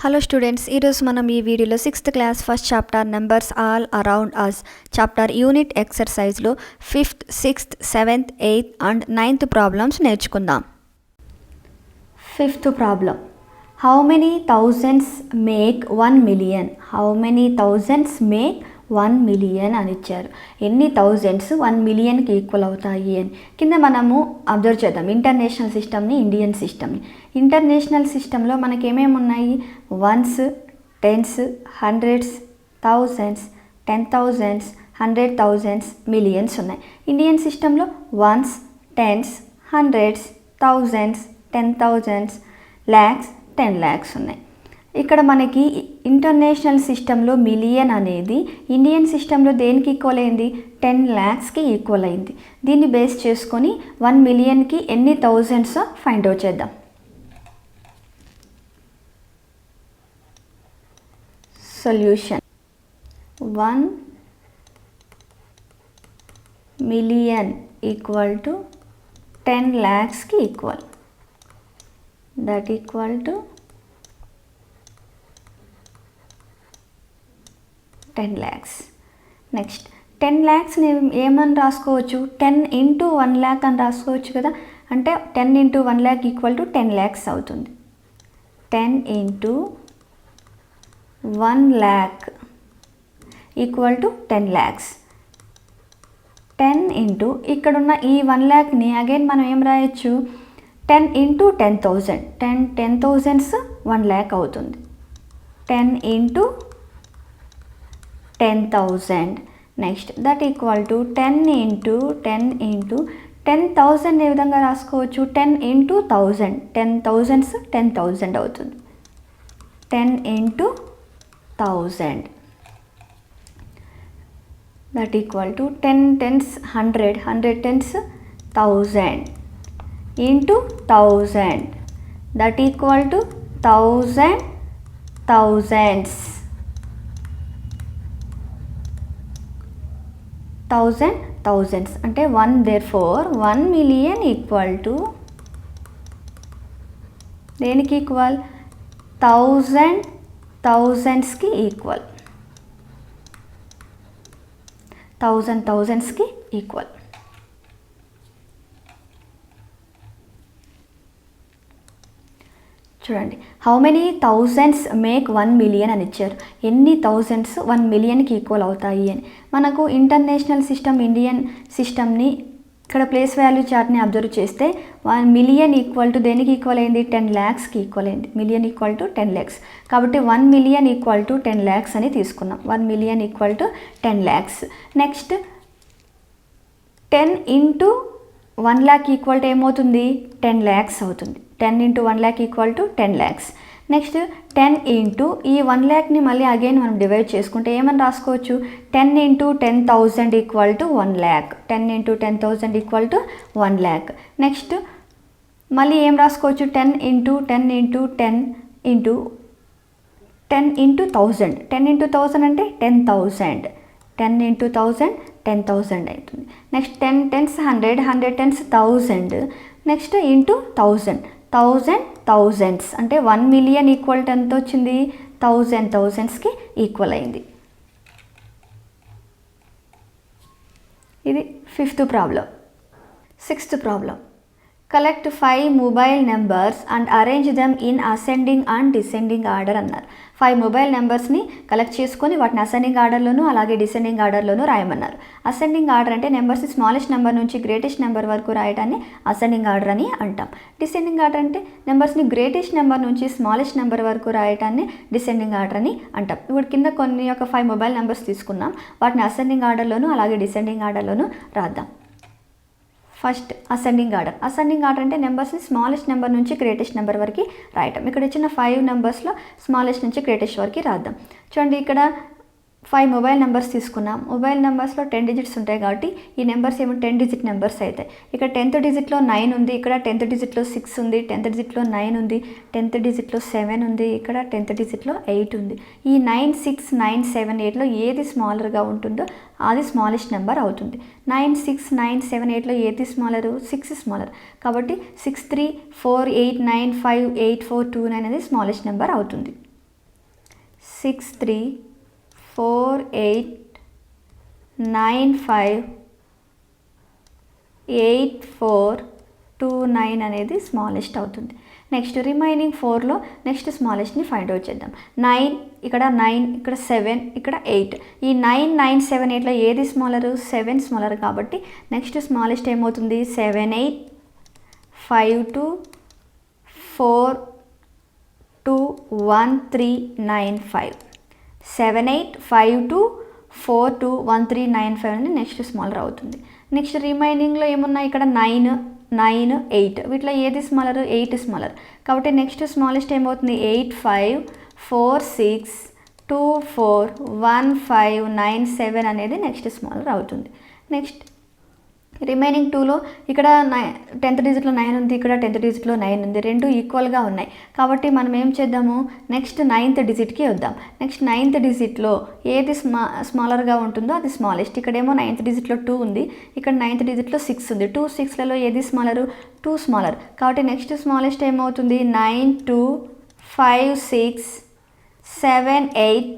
Hello students, ఈరోజు మనం ఈ వీడియోలో 6th class first chapter numbers all around us chapter unit ఎక్సర్సైజ్లో 5th, 6th, 7th, 8th and 9th problems నేర్చుకుందాం. 5th problem, how many thousands make 1 million? How many thousands make 1 million అని ఇచ్చారు. ఎన్ని thousands 1 millionకి equal అవుతాయి అని కింద మనము observe చేద్దాం. ఇంటర్నేషనల్ సిస్టమ్ని, ఇండియన్ సిస్టమ్ని. ఇంటర్నేషనల్ సిస్టంలో మనకి ఏమేమి ఉన్నాయి? Ones, tens, hundreds, thousands, 10,000s, 100,000s, millions ఉన్నాయి. ఇండియన్ సిస్టంలో ones, tens, hundreds, thousands, 10,000s, lakhs, 10 lakhs ఉన్నాయి. ఇక్కడ మనకి ఇంటర్నేషనల్ సిస్టంలో మిలియన్ అనేది ఇండియన్ సిస్టంలో దేనికి ఈక్వల్ అయింది? 10 lakhsకి ఈక్వల్ అయింది. దీన్ని బేస్ చేసుకొని 1 millionకి ఎన్ని థౌజండ్స్ ఫైండ్ అవుట్ చేద్దాం. సొల్యూషన్, 1 million ఈక్వల్ టు 10 lakhsకి ఈక్వల్. That equal to 10 lakhs. Next 10 lakhsని ఏమని రాసుకోవచ్చు? 10 into 1 lakh అని రాసుకోవచ్చు కదా. అంటే 10 into 1 lakh equal to 10 lakhs అవుతుంది. 10 into 1 lakh equal to 10 lakhs. 10 into ఇక్కడున్న ఈ 1 lakhని అగైన్ మనం ఏం రాయొచ్చు? 10 into 10,000. 10,000s 1 lakh అవుతుంది. 10 into 10,000. Next that equal to 10 into 10,000 ఏ విధంగా రాసుకోవచ్చు? 10 into 1000. 10,000s 10,000 అవుతుంది. 10 into 1000. That equal to 10 tens 100, 100 tens 1000 into 1000. That equal to 1000 thousands. 1000 thousands అంటే 1. therefore 1 million ఈక్వల్ టు దేనికి ఈక్వల్? 1000 thousandsకి ఈక్వల్. 1000 thousandsకి ఈక్వల్. చూడండి, how many thousands make 1 million అని ఇచ్చారు. ఎన్ని thousands 1 millionకి equal అవుతాయి అని. మనకు ఇంటర్నేషనల్ సిస్టమ్, ఇండియన్ సిస్టమ్ని ఇక్కడ ప్లేస్ వాల్యూ చార్ట్ని అబ్జర్వ్ చేస్తే 1 million ఈక్వల్ టు దేనికి ఈక్వల్ అయింది? 10 lakhsకి ఈక్వల్ అయింది. Million equal to 10 lakhs. కాబట్టి 1 million ఈక్వల్ టు 10 lakhs అని తీసుకున్నాం. 1 million equal to 10 lakhs. Next 10 into 1 lakh equal to ఏమవుతుంది? 10 lakhs అవుతుంది. 10 into 1 lakh equal to 10 lakhs. Next 10 into ఈ 1 lakhని మళ్ళీ అగైన్ మనం డివైడ్ చేసుకుంటే ఏమని రాసుకోవచ్చు? 10 into 10,000 equal to 1 lakh. 10 into 10,000 equal to 1 lakh. Next మళ్ళీ ఏం రాసుకోవచ్చు? 10 into 10 into 10 into 10 into 1000. 10 into 1000 అంటే 10,000. 10 into 1000 10,000 అవుతుంది. Next 10 tens 100, 100 tens 1000. Next into 1000. 1000 thousands అంటే 1 million ఈక్వల్ టు ఎంత వచ్చింది? 1000 thousandsకి ఈక్వల్ అయింది. ఇది 5th problem. 6th problem, collect 5 mobile numbers and arrange them in ascending and descending order అన్నారు. 5 mobile నెంబర్స్ని collect చేసుకొని వాటిని అసెండింగ్ ఆర్డర్లోను అలాగే డిసెండింగ్ ఆర్డర్లోను రాయమన్నారు. అసెండింగ్ ఆర్డర్ అంటే నెంబర్స్ స్మాలెస్ట్ నెంబర్ నుంచి గ్రేటెస్ట్ నెంబర్ వరకు రాయటాన్ని అసెండింగ్ ఆర్డర్ అని అంటాం. డిసెండింగ్ ఆర్డర్ అంటే నెంబర్స్ని గ్రేటెస్ట్ నెంబర్ నుంచి స్మాలెస్ట్ నెంబర్ వరకు రాయటాన్ని డిసెండింగ్ ఆర్డర్ అని అంటాం. ఇప్పుడు కింద కొన్ని ఒక 5 మొబైల్ నెంబర్స్ తీసుకున్నాం. వాటిని అసెండింగ్ ఆర్డర్లోను అలాగే డిసెండింగ్ ఆర్డర్లోను రాద్దాం. First ascending order. Ascending order అంటే నెంబర్స్ని స్మాలెస్ట్ నెంబర్ నుంచి గ్రేటెస్ట్ నెంబర్ వరకు రాయటం. ఇక్కడ ఇచ్చిన 5 నెంబర్స్లో స్మాలెస్ట్ నుంచి గ్రేటెస్ట్ వరకు రాద్దాం. చూడండి, ఇక్కడ 5 మొబైల్ నెంబర్స్ తీసుకున్నాం. మొబైల్ నెంబర్స్లో 10 digits ఉంటాయి కాబట్టి ఈ నెంబర్స్ ఏమో 10 digit నెంబర్స్ అవుతాయి. ఇక్కడ 10th digitలో 9 ఉంది, ఇక్కడ 10th digitలో 6 ఉంది, 10th digitలో 9 ఉంది, 10th digitలో 7 ఉంది, ఇక్కడ 10th digitలో 8 ఉంది. ఈ 9, 6, 9, 7, 8లో ఏది స్మాలర్గా ఉంటుందో అది స్మాలెస్ట్ నెంబర్ అవుతుంది. 9, 6, 9, 7, 8లో ఏది స్మాలరు? 6 స్మాలర్. కాబట్టి 6, 3, 4, 8, 9, 5, 8, 4, 2, 9 అనేది స్మాలెస్ట్ నెంబర్ అవుతుంది. 6 3 4 8 9 5 8 4 2 9 అనేది స్మాలెస్ట్ అవుతుంది. నెక్స్ట్ రిమైనింగ్ 4లో నెక్స్ట్ స్మాలెస్ట్ని ఫైండ్ అవుట్ చేద్దాం. 9 ఇక్కడ 9 ఇక్కడ 7 ఇక్కడ 8. ఈ 9 9 7 8లో ఏది స్మాలరు? 7 స్మాలర్ కాబట్టి నెక్స్ట్ స్మాలెస్ట్ ఏమవుతుంది? 7 8 5 2 4 2 1 3 9 5. 7 8 5 2 4 2 1 3 9 5 అనేది నెక్స్ట్ స్మాలర్ అవుతుంది. నెక్స్ట్ రిమైనింగ్లో ఏమున్నాయి? ఇక్కడ 9 9 8 వీటిలో ఏది స్మాలర్? 8 స్మాలర్ కాబట్టి నెక్స్ట్ స్మాలెస్ట్ ఏమవుతుంది? 8 5 4 6 2 4 1 5 9 7 అనేది నెక్స్ట్ స్మాలర్ అవుతుంది. నెక్స్ట్ రిమైనింగ్ 2లో ఇక్కడ 10th డిజిట్లో 9 ఉంది, ఇక్కడ 10th డిజిట్లో 9 ఉంది, రెండు ఈక్వల్గా ఉన్నాయి కాబట్టి మనం ఏం చేద్దాము? నెక్స్ట్ 9th డిజిట్కి వద్దాం. నెక్స్ట్ 9th డిజిట్లో ఏది స్మాలర్గా ఉంటుందో అది స్మాలెస్ట్. ఇక్కడేమో 9th డిజిట్లో 2 ఉంది, ఇక్కడ 9th డిజిట్లో 6 ఉంది. 2 6లలో ఏది స్మాలరు? 2 స్మాలర్ కాబట్టి నెక్స్ట్ స్మాలెస్ట్ ఏమవుతుంది? 9 2 5 6 7 8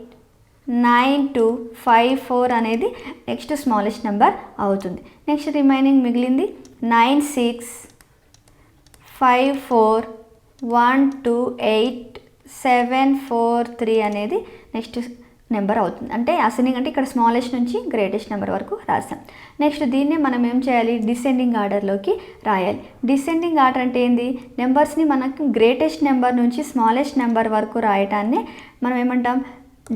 9 2 5 4 అనేది నెక్స్ట్ స్మాలెస్ట్ నెంబర్ అవుతుంది. నెక్స్ట్ రిమైనింగ్ మిగిలింది 9 6 5 4 1 2 8 7 4 3 అనేది నెక్స్ట్ నెంబర్ అవుతుంది. అంటే అసెండింగ్ అంటే ఇక్కడ స్మాలెస్ట్ నుంచి గ్రేటెస్ట్ నెంబర్ వరకు రాసాం. నెక్స్ట్ దీన్ని మనం ఏం చేయాలి? డిసెండింగ్ ఆర్డర్లోకి రాయాలి. డిసెండింగ్ ఆర్డర్ అంటే ఏంది? నెంబర్స్ని మనకు గ్రేటెస్ట్ నెంబర్ నుంచి స్మాలెస్ట్ నెంబర్ వరకు రాయటాన్ని మనం ఏమంటాం?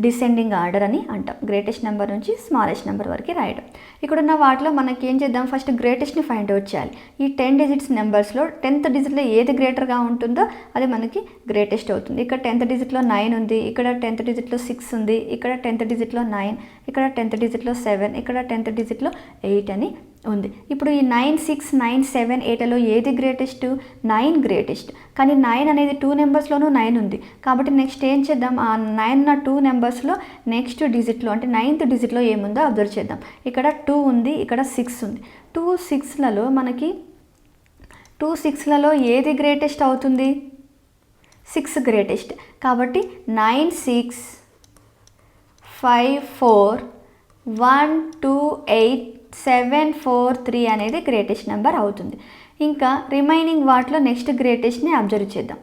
డిసెండింగ్ ఆర్డర్ అని అంటాం. గ్రేటెస్ట్ నెంబర్ నుంచి స్మాలెస్ట్ నెంబర్ వరకు రాయడం. ఇక్కడున్న వాటిలో మనకి ఏం చేద్దాం? ఫస్ట్ గ్రేటెస్ట్ని ఫైండ్ అవుట్ చేయాలి. ఈ 10 డిజిట్స్ నెంబర్స్లో 10th డిజిట్లో ఏది గ్రేటర్గా ఉంటుందో అది మనకి గ్రేటెస్ట్ అవుతుంది. ఇక్కడ 10th డిజిట్లో 9 ఉంది, ఇక్కడ 10th డిజిట్లో 6 ఉంది, ఇక్కడ 10th డిజిట్లో 9, ఇక్కడ 10th డిజిట్లో 7, ఇక్కడ 10th డిజిట్లో 8 అని ఉంది. ఇప్పుడు ఈ 9 6 9 7 8లలో ఏది గ్రేటెస్ట్? 9 గ్రేటెస్ట్. కానీ 9 అనేది 2 నెంబర్స్లోనూ 9 ఉంది కాబట్టి నెక్స్ట్ ఏం చేద్దాం? ఆ 9 ఉన్న 2 నెంబర్స్లో నెక్స్ట్ డిజిట్లో అంటే 9th డిజిట్లో ఏముందో అబ్జర్వ్ చేద్దాం. ఇక్కడ 2 ఉంది, ఇక్కడ 6 ఉంది. 2 6లలో మనకి 2 6లలో ఏది గ్రేటెస్ట్ అవుతుంది? 6 గ్రేటెస్ట్ కాబట్టి 9 6 5 4 1 2 8 7 4 3 అనేది గ్రేటెస్ట్ నెంబర్ అవుతుంది. ఇంకా రిమైనింగ్ వాటిలో నెక్స్ట్ గ్రేటెస్ట్ని అబ్జర్వ్ చేద్దాం.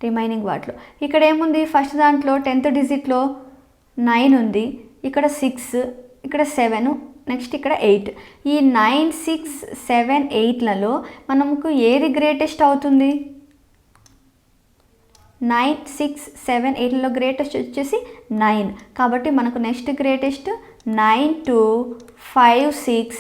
రిమైనింగ్ వాటిలో ఇక్కడ ఏముంది? ఫస్ట్ దాంట్లో 10th డిజిట్లో 9 ఉంది, ఇక్కడ 6, ఇక్కడ 7, నెక్స్ట్ ఇక్కడ 8. ఈ 9 6 7 8లలో మనకు ఏది గ్రేటెస్ట్ అవుతుంది? 9 6 7 8లలో గ్రేటెస్ట్ వచ్చేసి 9 కాబట్టి మనకు నెక్స్ట్ గ్రేటెస్ట్ 9 2 5 6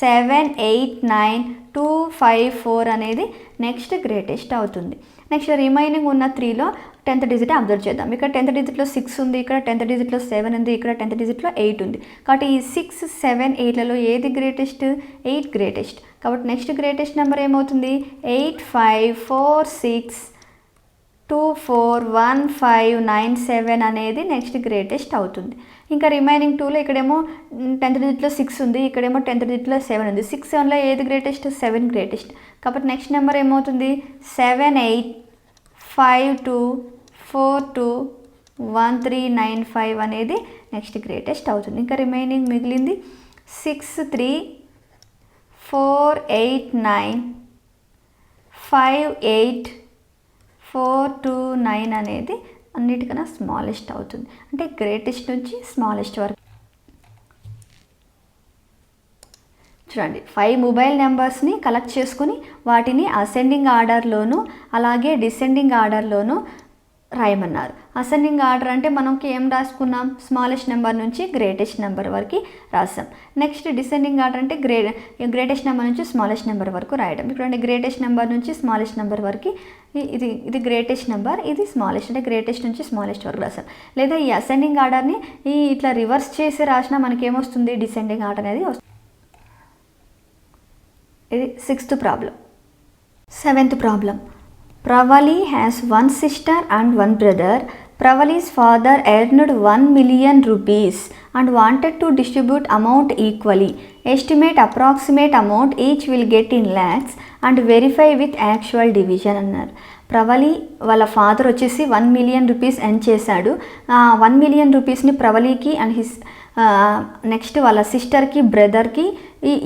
7 8 9 2 5 4 అనేది నెక్స్ట్ గ్రేటెస్ట్ అవుతుంది. నెక్స్ట్ రిమైనింగ్ ఉన్న 3లో 10th డిజిట్ అబ్జర్వ్ చేద్దాం. ఇక్కడ 10th డిజిట్లో 6 ఉంది, ఇక్కడ 10th డిజిట్లో 7 ఉంది, ఇక్కడ 10th డిజిట్లో 8 ఉంది. కాబట్టి ఈ 6 7 8లలో ఏది గ్రేటెస్ట్? 8 గ్రేటెస్ట్. కాబట్టి నెక్స్ట్ గ్రేటెస్ట్ నెంబర్ ఏమవుతుంది? 8 5 4 6 2 4 1 5 9 7 అనేది నెక్స్ట్ గ్రేటెస్ట్ అవుతుంది. ఇంకా రిమైనింగ్ 2లో ఇక్కడేమో 10th డిజిట్లో 6 ఉంది, ఇక్కడేమో 10th డిజిట్లో 7 ఉంది. 6 7లో ఏది గ్రేటెస్ట్? 7 గ్రేటెస్ట్. కాబట్టి నెక్స్ట్ నెంబర్ ఏమవుతుంది? 7 8 5 2 4 2 1 3 9 5 అనేది నెక్స్ట్ గ్రేటెస్ట్ అవుతుంది. ఇంకా రిమైనింగ్ మిగిలింది 6 3 4 8 9 5 8 4 2 9 అనేది అన్నిటికన్నా స్మాలెస్ట్ అవుతుంది. అంటే గ్రేటెస్ట్ నుంచి స్మాలెస్ట్ వరకు. చూడండి 5 మొబైల్ నెంబర్స్ని కలెక్ట్ చేసుకుని వాటిని అసెండింగ్ ఆర్డర్లోను అలాగే డిసెండింగ్ ఆర్డర్లోను రాయమన్నారు. అసెండింగ్ ఆర్డర్ అంటే మనకి ఏం రాసుకున్నాం? స్మాలెస్ట్ నెంబర్ నుంచి గ్రేటెస్ట్ నెంబర్ వరకు రాసాం. నెక్స్ట్ డిసెండింగ్ ఆర్డర్ అంటే గ్రేటెస్ట్ నెంబర్ నుంచి స్మాలెస్ట్ నెంబర్ వరకు రాయడం. ఇక్కడ గ్రేటెస్ట్ నెంబర్ నుంచి స్మాలెస్ట్ నెంబర్ వరకు ఇది గ్రేటెస్ట్ నెంబర్, ఇది స్మాలెస్ట్ అంటే గ్రేటెస్ట్ నుంచి స్మాలెస్ట్ వరకు రాసాం. లేదా ఈ అసెండింగ్ ఆర్డర్ని ఇట్లా రివర్స్ చేసి రాసినా మనకి ఏమొస్తుంది? డిసెండింగ్ ఆర్డర్ అనేది వస్తుంది. ఇది 6th problem. 7th problem. Pravali has one sister and one brother. Pravali's father earned 1 million rupees and wanted to distribute amount equally. Estimate approximate amount each will get in lakhs and verify with actual division అన్నారు. ప్రవలి వాళ్ళ father వచ్చేసి 1 million rupees earn చేశాడు. 1 million రూపీస్ని ప్రవలికి and his next వాళ్ళ సిస్టర్కి బ్రదర్కి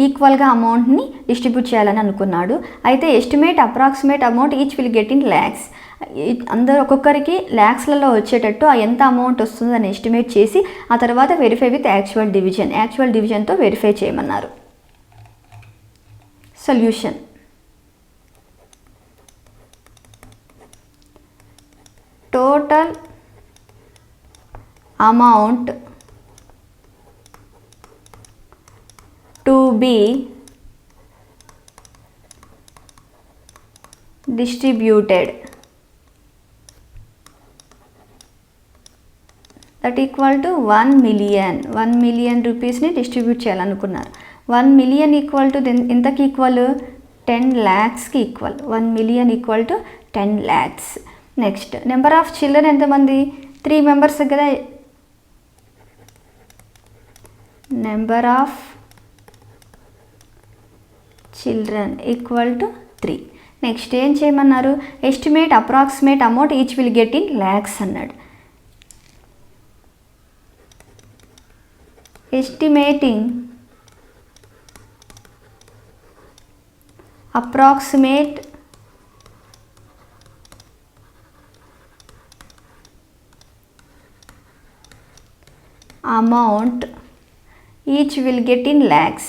ఈక్వల్గా అమౌంట్ని distribute చేయాలని అనుకున్నాడు. అయితే estimate approximate amount each will get in lakhs, అందరూ ఒక్కొక్కరికి ల్యాక్స్లలో వచ్చేటట్టు ఎంత అమౌంట్ వస్తుందో అని ఎస్టిమేట్ చేసి ఆ తర్వాత వెరిఫై విత్ యాక్చువల్ డివిజన్తో వెరిఫై చేయమన్నారు. Solution. Total amount to be distributed that equal to 1 million రూపీస్ని డిస్ట్రిబ్యూట్ చేయాలనుకున్నారు. 1 million ఈక్వల్ టు ఎంతకి ఈక్వల్? 10 lakhsకి ఈక్వల్. 1 million equal to 10 lakhs. Next number of children ఎంతమంది? 3 members కదా. Number of children equal to 3. Next ఏం చేయమన్నారు? Estimate approximate amount each will get in lakhs అన్నాడు. Estimating approximate amount each will get in lakhs.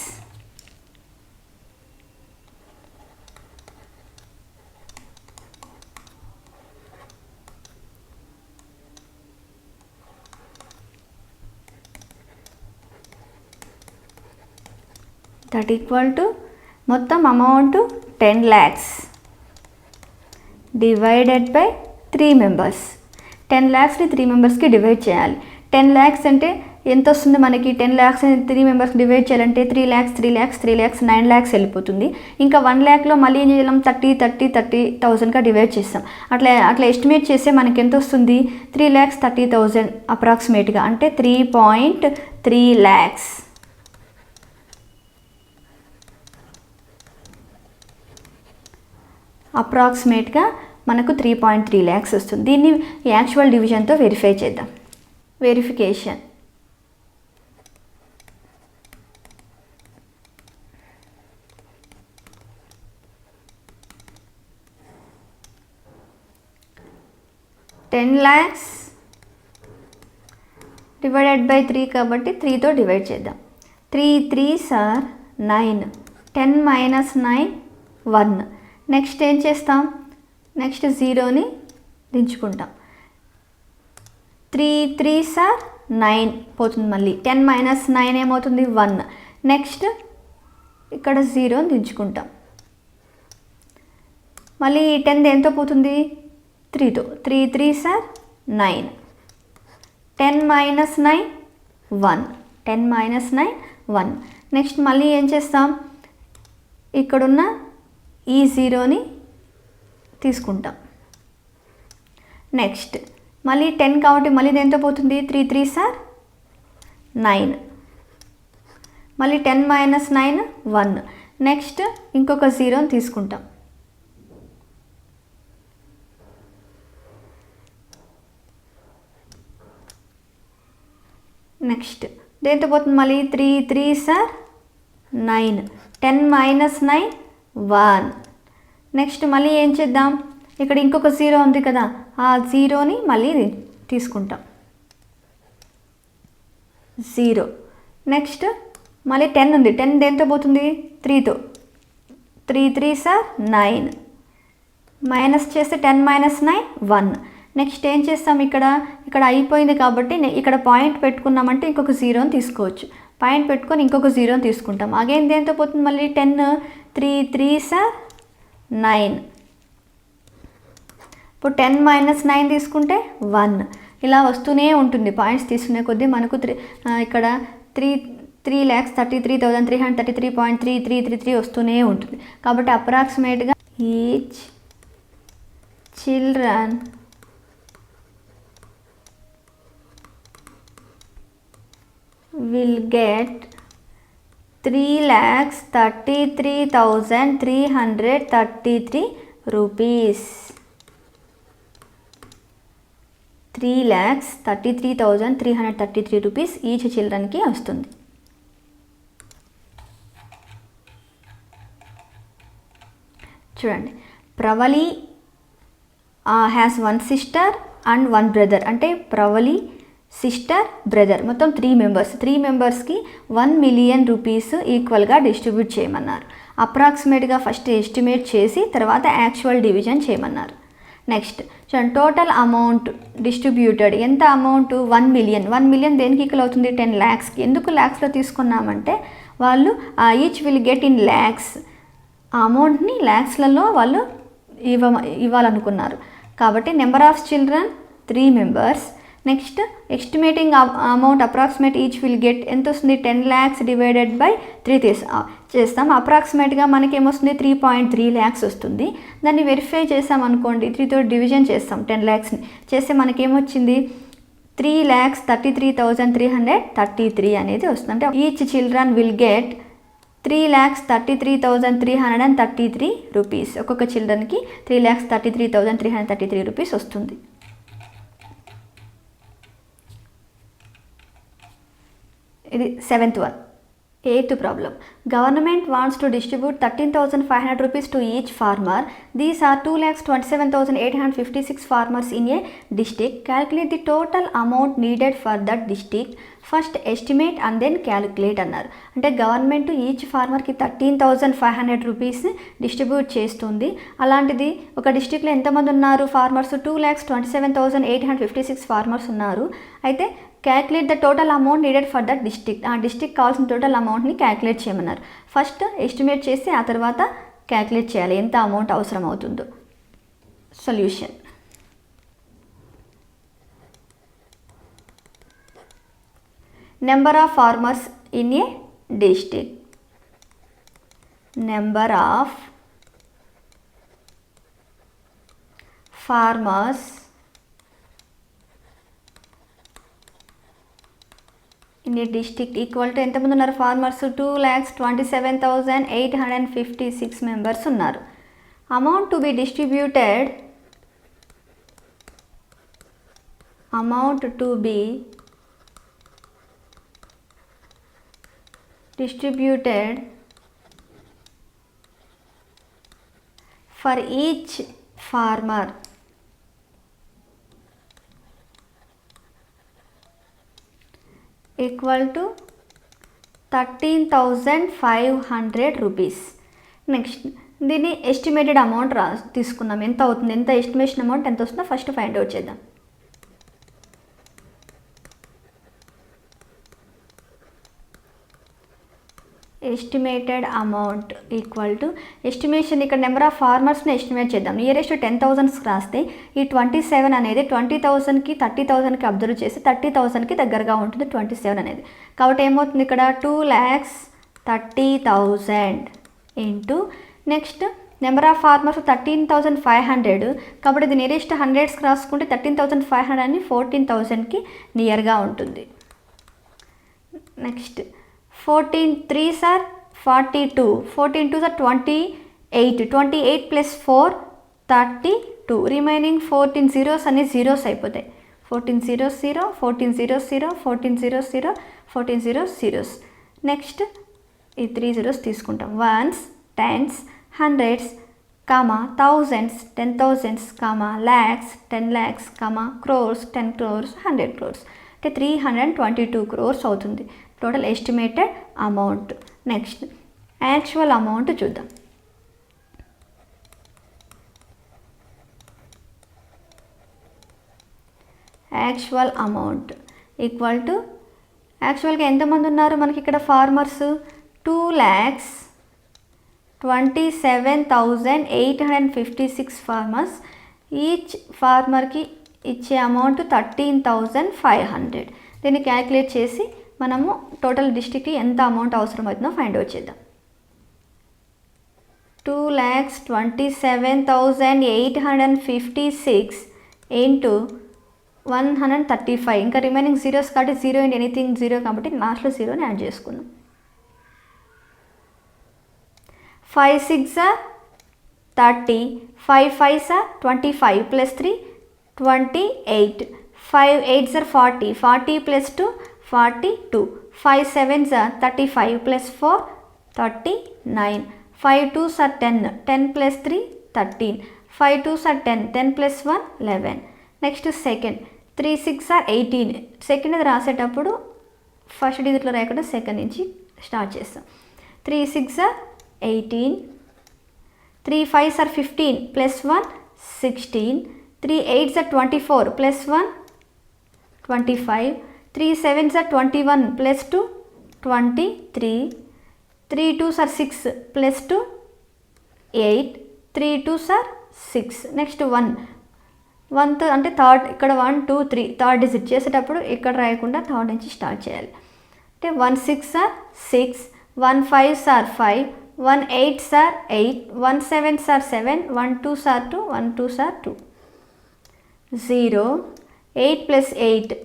That equal to మొత్తం amount 10 lakhs divided by 3 members. 10 lakhsని 3 membersకి divide చేయాలి. 10 lakhs అంటే ఎంత వస్తుంది మనకి? 10 lakhs 3 members డివైడ్ చేయాలంటే 3 lakhs 9 lakhs వెళ్ళిపోతుంది. ఇంకా 1 lakhలో మళ్ళీ ఏం చేయాలి? 30,000గా డివైడ్ చేస్తాం. అట్లా ఎస్టిమేట్ చేస్తే మనకి ఎంత వస్తుంది? 3,30,000 అప్రాక్సిమేట్గా, అంటే 3.3 lakhs. అప్రాక్సిమేట్గా మనకు 3.3 lakhs వస్తుంది. దీన్ని యాక్చువల్ డివిజన్తో వెరిఫై చేద్దాం. వెరిఫికేషన్. $10 lakhs డివైడెడ్ బై 3 కాబట్టి 3తో డివైడ్ చేద్దాం. 3 3s are 9. 10 minus 9 1. నెక్స్ట్ ఏం చేస్తాం? నెక్స్ట్ 0ని దించుకుంటాం. 3 3s are 9 పోతుంది. మళ్ళీ 10 minus 9 ఏమవుతుంది? 1. నెక్స్ట్ ఇక్కడ 0ని దించుకుంటాం. మళ్ళీ 10 దేంతో పోతుంది? 3తో. 3 3s are 9. 10 minus 9 1. 10 minus 9 1. Next మళ్ళీ ఏం చేస్తాం? ఇక్కడున్న ఈ 0ని తీసుకుంటాం. నెక్స్ట్ మళ్ళీ 10 కాబట్టి మళ్ళీ దేంతో పోతుంది? 3 3s are 9. మళ్ళీ 10 minus 9 1. నెక్స్ట్ ఇంకొక 0ని తీసుకుంటాం. నెక్స్ట్ దేంతో పోతుంది? మళ్ళీ 3 3s are 9. 10 minus 9 1. నెక్స్ట్ మళ్ళీ ఏం చేద్దాం? ఇక్కడ ఇంకొక 0 ఉంది కదా, ఆ 0ని మళ్ళీ తీసుకుంటాం. 0. నెక్స్ట్ మళ్ళీ 10 ఉంది. 10 దేంతో పోతుంది? 3తో. 3 3s are 9. మైనస్ చేస్తే 10 minus 9 1. నెక్స్ట్ ఏం చేస్తాం? ఇక్కడ అయిపోయింది కాబట్టి ఇక్కడ పాయింట్ పెట్టుకున్నామంటే ఇంకొక 0ని తీసుకోవచ్చు. పాయింట్ పెట్టుకొని ఇంకొక 0ని తీసుకుంటాం. అగైన్ దేంతో పోతుంది? మళ్ళీ 10. 3 3s are 9. ఇప్పుడు 10 minus 9 తీసుకుంటే 1. ఇలా వస్తూనే ఉంటుంది. పాయింట్స్ తీసుకునే కొద్దీ మనకు ఇక్కడ 3,33,333.3333 వస్తూనే ఉంటుంది. కాబట్టి అప్రాక్సిమేట్గా ఈచ్ చిల్డ్రన్ will get 3,33,333 rupees. 3,33,333 rupees each చిల్డ్రన్కి వస్తుంది. చూడండి, Pravali has 1 sister and 1 brother. అంటే ప్రవళి సిస్టర్ బ్రదర్ మొత్తం 3 మెంబర్స్కి 1 million rupees ఈక్వల్గా డిస్ట్రిబ్యూట్ చేయమన్నారు. అప్రాక్సిమేట్గా ఫస్ట్ ఎస్టిమేట్ చేసి తర్వాత యాక్చువల్ డివిజన్ చేయమన్నారు. నెక్స్ట్ చూడండి, టోటల్ అమౌంట్ డిస్ట్రిబ్యూటెడ్ ఎంత అమౌంట్ 1 million. 1 million దేనికి ఈక్వల్ అవుతుంది? 10 lakhsకి. ఎందుకు ల్యాక్స్లో తీసుకున్నామంటే వాళ్ళు each will get in lakhs, ఆ అమౌంట్ని ల్యాక్స్లలో వాళ్ళు ఇవ్వాలనుకున్నారు. కాబట్టి number of children 3 members. Next estimating amount approximate each will get ఎంత వస్తుంది? 10 lakhs డివైడెడ్ బై 3 చేస్తాం. అప్రాక్సిమేట్గా మనకి ఏమొస్తుంది? 3.3 lakhs వస్తుంది. దాన్ని వెరిఫై చేసాం అనుకోండి, 3తో డివిజన్ చేస్తాం 10 lakhsని చేస్తే మనకేమొచ్చింది? 3,33,333 అనేది వస్తుంది. అంటే each children will get 3,33,333 rupees. ఒక్కొక్క చిల్డ్రన్కి 3,33,333 రూపీస్ వస్తుంది. ఇది 7th one. 8th problem. Government wants to distribute 13,500 rupees to each farmer. These are 2,27,856 farmers in a district. Calculate the total amount needed for that district. First estimate and then calculate అన్నారు. అంటే government each ఫార్మర్కి 13,500 rupees distribute చేస్తుంది. అలాంటిది ఒక డిస్ట్రిక్ట్లో ఎంతమంది ఉన్నారు farmers? 2,27,856 farmers ఉన్నారు. అయితే calculate the total amount needed for that district. ఆ డిస్ట్రిక్ట్ కావాల్సిన టోటల్ అమౌంట్ని క్యాల్కులేట్ చేయమన్నారు. ఫస్ట్ ఎస్టిమేట్ చేసి ఆ తర్వాత క్యాల్కులేట్ చేయాలి ఎంత అమౌంట్ అవసరం అవుతుందో. Solution. Number of farmers in a district. Number of farmers in a district equal to ఎంతమంది ఉన్నారు ఫార్మర్స్? 2,27,856 మెంబర్స్ ఉన్నారు. Amount to be distributed, amount to B distributed for each farmer equal to 13,500 rupees. Next దీన్ని estimated amount తీసుకున్నాం. ఎంత అవుతుంది, ఎంత estimation amount ఎంత వస్తుందో ఫస్ట్ ఫైండ్ అవుట్ చేద్దాం. Estimated amount equal to estimation. ఇక్కడ నెంబర్ ఆఫ్ ఫార్మర్స్ని ఎస్టిమేట్ చేద్దాం. నియరెస్ట్ 10,000 రాస్తే ఈ 27 అనేది 20,000కి 30,000కి అబ్జర్వ్ చేసి 30,000కి దగ్గరగా ఉంటుంది 27 అనేది. కాబట్టి ఏమవుతుంది ఇక్కడ 2,30,000 into next number of farmers 13,500. కాబట్టి ఇది నియరెస్ట్ 100కి రాసుకుంటే 13,500 అని 14,000కి నియర్గా ఉంటుంది. Next 14 3s are 42, 14 2s are 28, 28 plus 4 32, remaining 14 zeros అన్ని జీరోస్ అయిపోతాయి. 14 0 0 14 0 0 14 0 0 14 0 zeros. నెక్స్ట్ ఈ 3 zeros తీసుకుంటాం. Ones, tens, hundreds, comma thousands, 10,000s, comma lakhs, 10 lakhs, comma crores, 10 crores, 100 crores. అంటే 322 crores అవుతుంది total estimated amount. Next actual amount చూద్దాం. యాక్చువల్ అమౌంట్ ఈక్వల్ టు యాక్చువల్గా ఎంతమంది ఉన్నారు మనకి ఇక్కడ ఫార్మర్స్? 2,27,856 ఫార్మర్స్. ఈచ్ ఫార్మర్కి ఇచ్చే అమౌంట్ 13,500. దీన్ని క్యాల్కులేట్ చేసి మనము టోటల్ డిస్ట్రిక్ట్కి ఎంత అమౌంట్ అవసరం అవుతుందో ఫైండ్ అవుట్ చేద్దాం. 2,27,856 ఇంటూ 135. ఇంకా రిమైనింగ్ జీరోస్ కాబట్టి జీరో ఇంటి ఎనీథింగ్ జీరో కాబట్టి లాస్ట్లో జీరోని యాడ్ చేసుకుందాం. 5 6 30, 5 5 25 plus 3 28, 5 8 40, 40 plus 2 42, 5 7 35 plus 4 39, 5 2 10, 10 plus 3 13, 5 2 10, 10 plus 1 11. Next second 3 6 18. Second అది రాసేటప్పుడు ఫస్ట్ డిజిట్లో రాయకుండా సెకండ్ నుంచి స్టార్ట్ చేస్తాం. 3 6 18, 3 5 15 plus 1 16, 3 8 24 plus 1 25, 3 7 21 plus 2 23, 3 2 6 plus 2 8, 3 2 6. Next 1 అంటే థర్డ్ ఇక్కడ 1 2 3 థర్డ్ డిజిట్ చేసేటప్పుడు ఇక్కడ రాయకుండా థర్డ్ నుంచి స్టార్ట్ చేయాలి. అంటే 1 6 6, 1 5 5, 1 8 8, 1 7 7, 1 2 2, 1 2 2. 0, 8 plus 8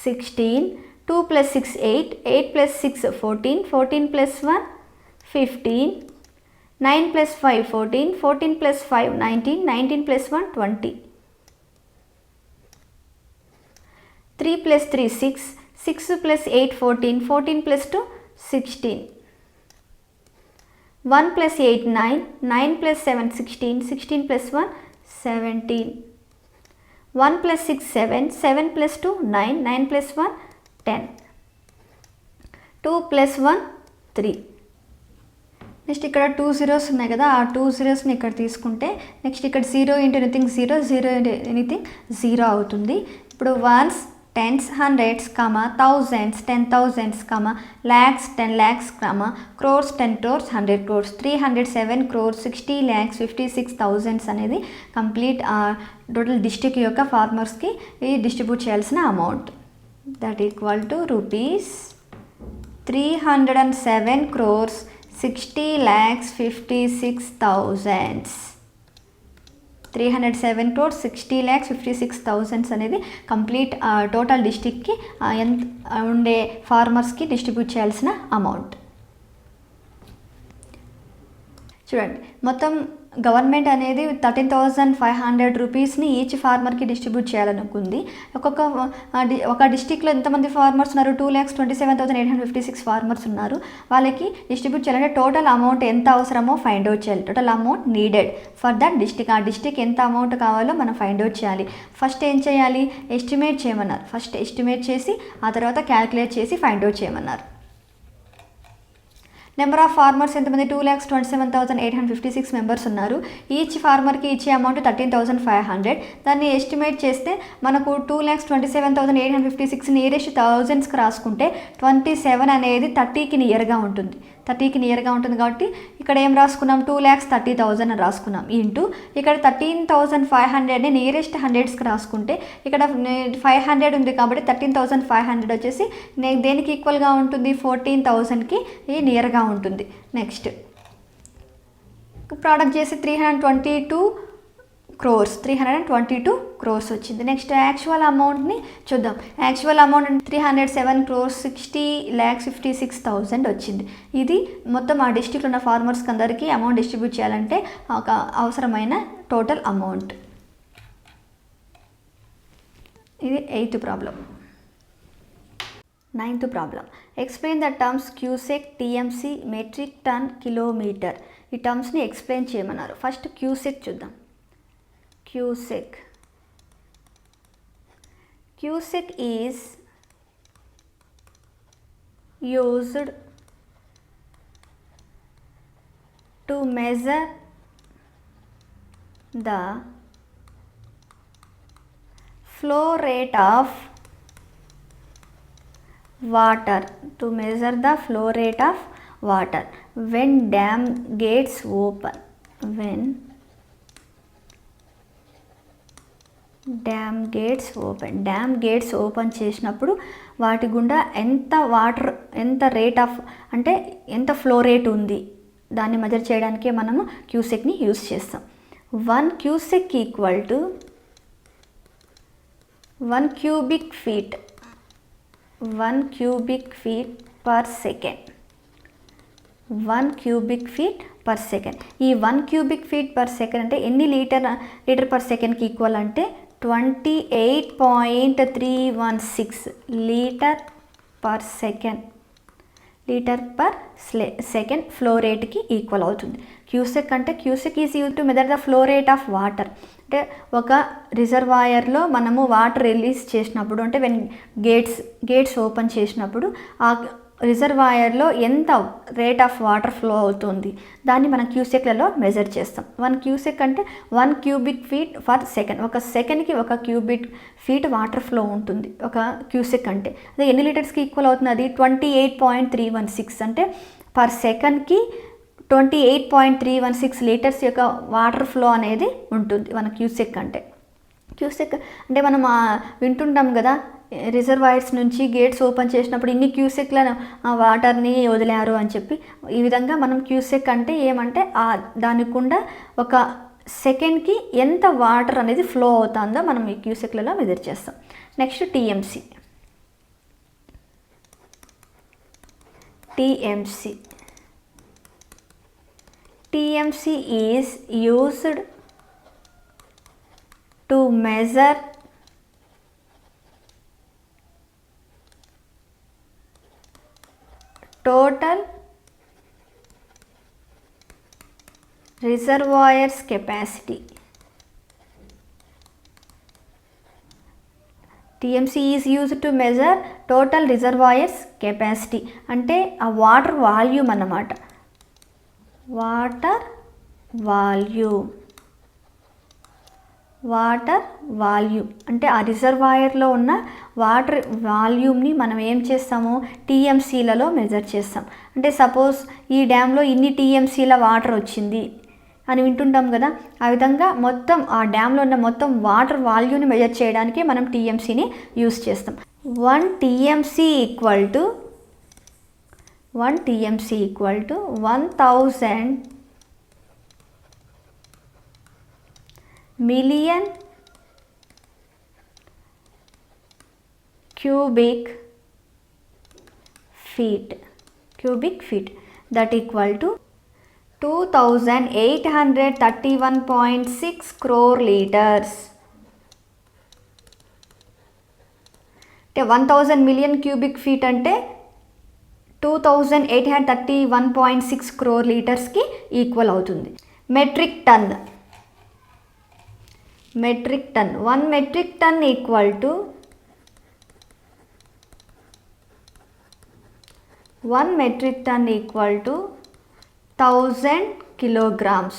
16, 2 plus 6 8, 8 plus 6 14, 14 plus 1 15, 9 plus 5 14, 14 plus 5 19, 19 plus 1 20, 3 plus 3 6, 6 plus 8 14, 14 plus 2 16, 1 plus 8 9, 9 plus 7 16, 16 plus 1 17, 1 plus 6 7, 7 plus 2 9, 9 plus 1 10, 2 plus 1 3. Next ఇక్కడ 2 zeros ఉన్నాయి కదా, ఆ 2 zerosని ఇక్కడ తీసుకుంటే నెక్స్ట్ ఇక్కడ 0 ఇంటూ ఎనీథింగ్ 0, 0 ఇంటూ ఎనీథింగ్ 0 అవుతుంది. ఇప్పుడు ones, tens, hundreds, thousands, 10,000s, lakhs, 10 lakhs, crores, 10 crores, 100 crores, 307 crores, 60 lakhs, 56,000 అనేది కంప్లీట్ టోటల్ డిస్ట్రిక్ట్ యొక్క ఫార్మర్స్కి డిస్ట్రిబ్యూట్ చేయాల్సిన amount. That equal to rupees 307 crores, 60 lakhs, 56,000. 307 crores, 60 lakhs, 56,000 అనేది కంప్లీట్ టోటల్ డిస్ట్రిక్ట్కి ఎంత ఉండే ఫార్మర్స్కి distribute చేయాల్సిన amount. చూడండి, మొత్తం గవర్నమెంట్ అనేది 13,500 రూపీస్ని ఈచ్ ఫార్మర్కి డిస్ట్రిబ్యూట్ చేయాలనుకుంది. ఒక డిస్టిక్లో ఎంతమంది ఫార్మర్స్ ఉన్నారు? 2,27,856 ఫార్మర్స్ ఉన్నారు. వాళ్ళకి డిస్ట్రిబ్యూట్ చేయాలంటే టోటల్ అమౌంట్ ఎంత అవసరమో ఫైండ్ అవుట్ చేయాలి. Total amount needed for that district. ఆ డిస్టిక్ ఎంత అమౌంట్ కావాలో మనం ఫైండ్ అవుట్ చేయాలి. ఫస్ట్ ఏం చేయాలి? ఎస్టిమేట్ చేయమన్నారు. ఫస్ట్ ఎస్టిమేట్ చేసి ఆ తర్వాత క్యాలిక్యులేట్ చేసి ఫైండ్ అవుట్ చేయమన్నారు. నెంబర్ ఆఫ్ ఫార్మర్స్ ఎంతమంది? 2,27,856 మెంబర్స్ ఉన్నారు. ఈచ్ ఫార్మర్కి ఇచ్చే అమౌంట్ 13,500. దాన్ని ఎస్టిమేట్ చేస్తే మనకు 2,27,856 నియరెస్ట్ థౌజండ్స్కి రాసుకుంటే 27 అనేది 30కి నియర్గా ఉంటుంది. 30కి నియర్గా ఉంటుంది కాబట్టి ఇక్కడ ఏం రాసుకున్నాం? 2,30,000 అని రాసుకున్నాం. ఇంటూ ఇక్కడ 13,500ని నియరెస్ట్ హండ్రెడ్స్కి రాసుకుంటే ఇక్కడ 500 ఉంది కాబట్టి 13,500 వచ్చేసి దేనికి ఈక్వల్గా ఉంటుంది? 14,000కి నియర్గా ఉంటుంది. నెక్స్ట్ ప్రోడక్ట్ చేసి 322 crores వచ్చింది. నెక్స్ట్ యాక్చువల్ అమౌంట్ని చూద్దాం. యాక్చువల్ అమౌంట్ 307 crores, 60 lakhs, 56,000 వచ్చింది. ఇది మొత్తం ఆ డిస్ట్రిక్ట్లో ఉన్న ఫార్మర్స్కి అందరికీ అమౌంట్ డిస్ట్రిబ్యూట్ చేయాలంటే ఒక అవసరమైన టోటల్ అమౌంట్. ఇది 8th problem. 9th problem. Explain the terms cusec, TMC, metric ton, kilometre. ఈ టర్మ్స్ని ఎక్స్ప్లెయిన్ చేయమన్నారు. ఫస్ట్ క్యూసెక్ చూద్దాం. Cusick is used to measure the flow rate of water. To measure the flow rate of water when dam gates open. When dam gates open చేసినప్పుడు వాటి గుండా ఎంత water, ఎంత rate of అంటే ఎంత flow rate ఉంది దాన్ని మెజర్ చేయడానికే మనము క్యూసెక్ని యూస్ చేస్తాం. 1 cusec equal to 1 cubic feet per second. 1 cubic feet per second. ఈ 1 cubic feet per second అంటే ఎన్ని లీటర్ per second కి ఈక్వల్ అంటే 28.316 లీటర్ పర్ సెకండ్ ఫ్లో రేట్కి ఈక్వల్ అవుతుంది. క్యూసెక్ అంటే cusec is use to measure the flow rate of water. అంటే ఒక రిజర్వాయర్లో మనము వాటర్ రిలీజ్ చేసినప్పుడు అంటే వెన్ గేట్స్ ఓపెన్ చేసినప్పుడు ఆ రిజర్వాయర్లో ఎంత రేట్ ఆఫ్ వాటర్ ఫ్లో అవుతుంది దాన్ని మనం క్యూసెక్లలో మెజర్ చేస్తాం. 1 క్యూసెక్ అంటే 1 cubic feet per second. ఒక సెకండ్కి 1 cubic feet వాటర్ ఫ్లో ఉంటుంది ఒక క్యూసెక్ అంటే. అదే ఎన్ని లీటర్స్కి ఈక్వల్ అవుతుంది? అది 28.316 అంటే పర్ సెకండ్కి 28.316 లీటర్స్ యొక్క వాటర్ ఫ్లో అనేది ఉంటుంది 1 క్యూసెక్ అంటే. క్యూసెక్ అంటే మనం వింటుంటాం కదా, రిజర్వాయర్స్ నుంచి గేట్స్ ఓపెన్ చేసినప్పుడు ఇన్ని క్యూసెక్ల వాటర్ని వదిలారు అని చెప్పి. ఈ విధంగా మనం క్యూసెక్ అంటే ఏమంటే దానికి కూడా ఒక సెకండ్కి ఎంత వాటర్ అనేది ఫ్లో అవుతుందో మనం ఈ క్యూసెక్లలో మెజర్ చేస్తాం. Next TMC is used to measure total reservoirs capacity. TMC is used to measure total reservoirs capacity అంటే ఆ వాటర్ వాల్యూమ్ అన్నమాట. వాటర్ వాల్యూమ్ అంటే ఆ రిజర్వాయర్లో ఉన్న వాటర్ వాల్యూమ్ని మనం ఏం చేస్తాము? టీఎంసీలలో మెజర్ చేస్తాం. అంటే సపోజ్ ఈ డ్యామ్లో ఇన్ని టీఎంసీల వాటర్ వచ్చింది అని వింటుంటాం కదా, ఆ విధంగా మొత్తం ఆ డ్యామ్లో ఉన్న మొత్తం వాటర్ వాల్యూమ్ని మెజర్ చేయడానికి మనం టీఎంసీని యూస్ చేస్తాం. 1 TMC equal to 1000 million cubic feet that equal to 2831.6 crore liters. అంటే 1000 మిలియన్ క్యూబిక్ ఫీట్ అంటే 2831.6 crore లీటర్స్కి ఈక్వల్ అవుతుంది. Metric ton 1 metric ton equal to 1000 kilograms.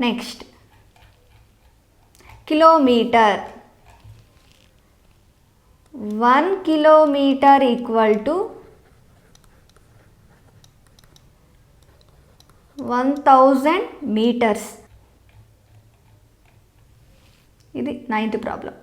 Next kilometre 1 kilometer equal to 1000 meters. ఇది 9th problem.